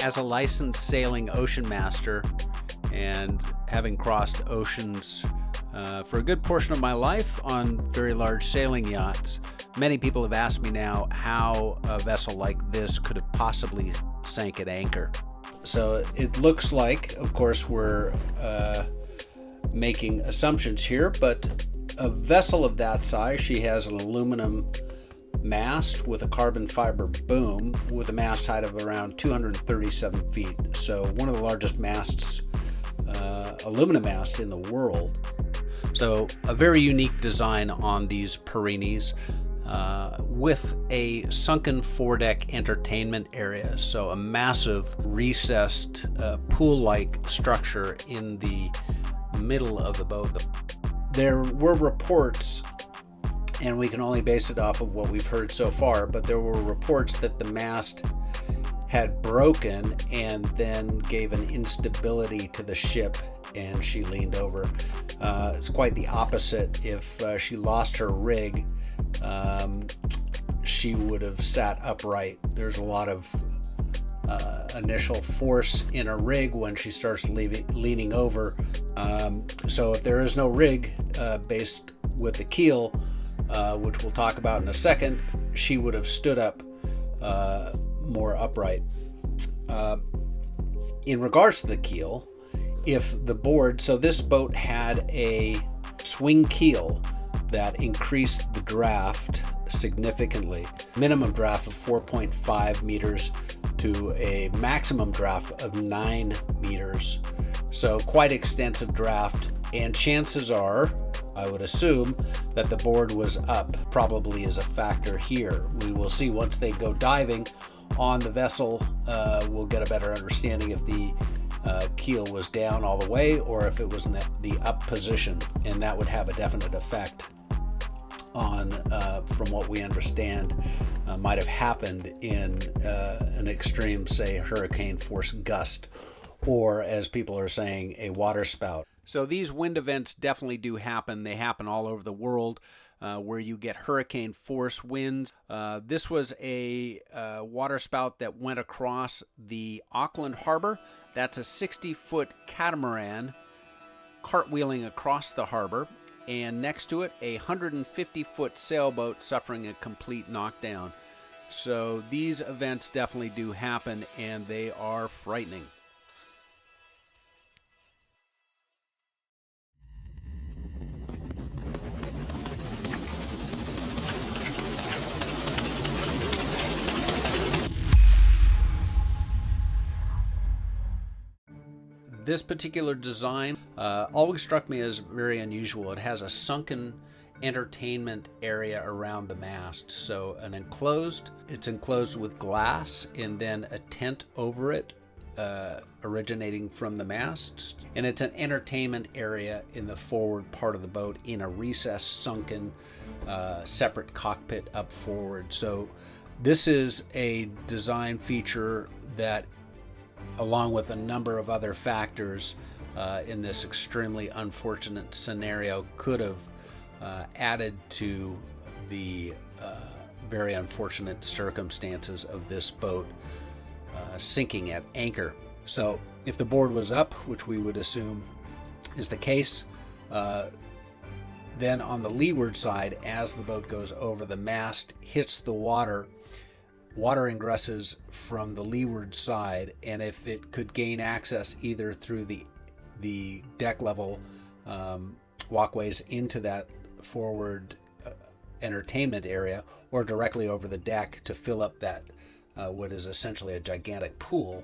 As a licensed sailing ocean master and having crossed oceans for a good portion of my life on very large sailing yachts, many people have asked me now how a vessel like this could have possibly sank at anchor. So it looks like, of course, we're making assumptions here, but a vessel of that size, she has an aluminum mast with a carbon fiber boom with a mast height of around 237 feet. So one of the largest masts, aluminum mast in the world. So a very unique design on these Perinis with a sunken foredeck entertainment area. So a massive recessed pool-like structure in the middle of the boat. There were reports, and we can only base it off of what we've heard so far, but there were reports that the mast had broken and then gave an instability to the ship and she leaned over. It's quite the opposite. If she lost her rig, she would have sat upright. There's a lot of initial force in a rig when she starts leaning over. So if there is no rig based with the keel, which we'll talk about in a second, she would have stood up more upright. In regards to the keel, if the board, so this boat had a swing keel that increased the draft significantly, minimum draft of 4.5 meters to a maximum draft of 9 meters. So quite extensive draft, and chances are, I would assume, that the board was up probably is a factor here. We will see once they go diving on the vessel. We'll get a better understanding if the keel was down all the way or if it was in the up position, and that would have a definite effect on, from what we understand, might have happened in an extreme, say, hurricane force gust, or as people are saying, a water spout. So these wind events definitely do happen. They happen all over the world where you get hurricane force winds. This was a water spout that went across the Auckland harbor. That's a 60-foot catamaran cartwheeling across the harbor, and next to it a 150-foot sailboat suffering a complete knockdown. So these events definitely do happen, and they are frightening. This particular design always struck me as very unusual. It has a sunken entertainment area around the mast. So it's enclosed with glass and then a tent over it originating from the mast. And it's an entertainment area in the forward part of the boat in a recessed, sunken, separate cockpit up forward. So this is a design feature that, along with a number of other factors in this extremely unfortunate scenario, could have added to the very unfortunate circumstances of this boat sinking at anchor. So if the board was up, which we would assume is the case, then on the leeward side, as the boat goes over, the mast hits the water ingresses from the leeward side, and if it could gain access either through the deck level walkways into that forward entertainment area, or directly over the deck to fill up that what is essentially a gigantic pool,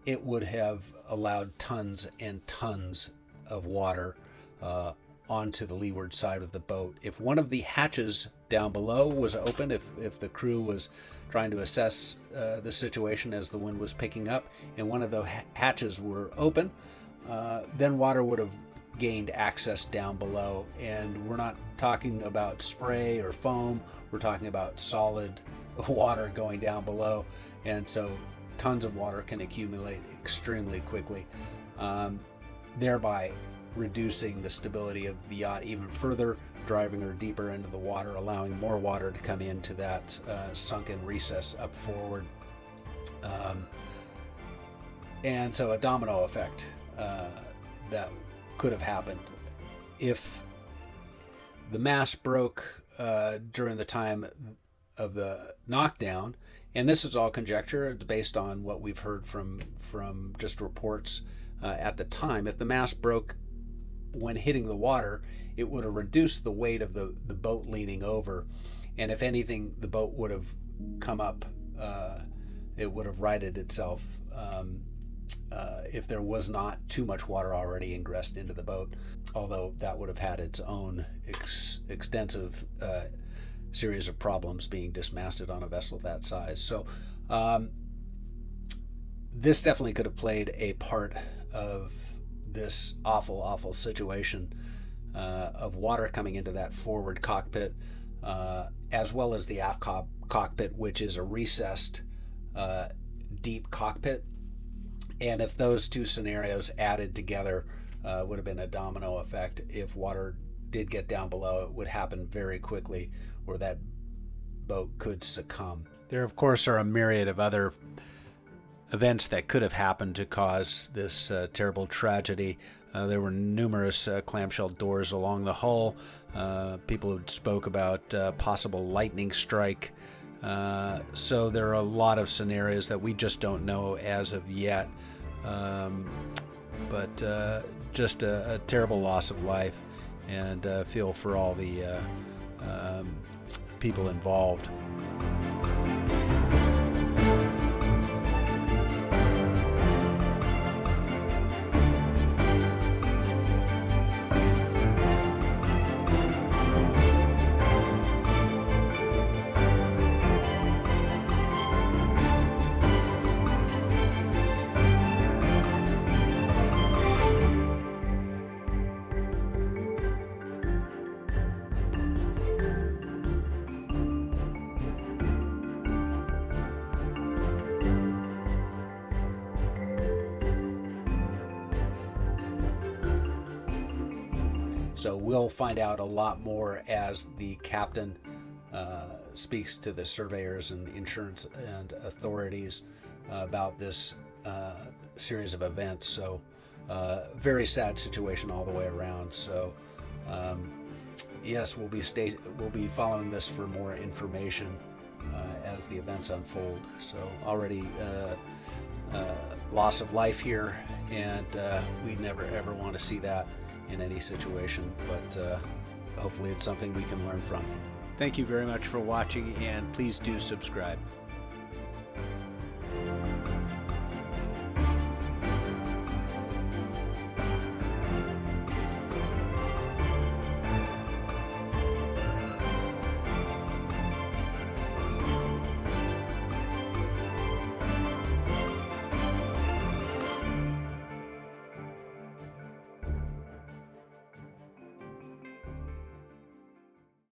it would have allowed tons and tons of water onto the leeward side of the boat. If one of the hatches down below was open, if the crew was trying to assess the situation as the wind was picking up, and one of the hatches were open, then water would have gained access down below. And we're not talking about spray or foam, we're talking about solid water going down below, and so tons of water can accumulate extremely quickly, thereby reducing the stability of the yacht even further, driving her deeper into the water, allowing more water to come into that sunken recess up forward. And so a domino effect that could have happened if the mast broke during the time of the knockdown. And this is all conjecture. It's based on what we've heard from just reports at the time. If the mast broke when hitting the water, it would have reduced the weight of the boat leaning over. And if anything, the boat would have come up. It would have righted itself if there was not too much water already ingressed into the boat, although that would have had its own extensive series of problems being dismasted on a vessel that size. So this definitely could have played a part of this awful situation of water coming into that forward cockpit, as well as the aft cockpit, which is a recessed deep cockpit. And if those two scenarios added together would have been a domino effect. If water did get down below, it would happen very quickly, or that boat could succumb. There, of course, are a myriad of other events that could have happened to cause this terrible tragedy. There were numerous clamshell doors along the hull. People had spoke about possible lightning strike. So there are a lot of scenarios that we just don't know as of yet. But just a terrible loss of life, and feel for all the people involved. So we'll find out a lot more as the captain speaks to the surveyors and insurance and authorities about this series of events. So very sad situation all the way around. So yes, we'll be following this for more information as the events unfold. So already loss of life here, and we never ever want to see that in any situation, but hopefully it's something we can learn from. Thank you very much for watching, and please do subscribe.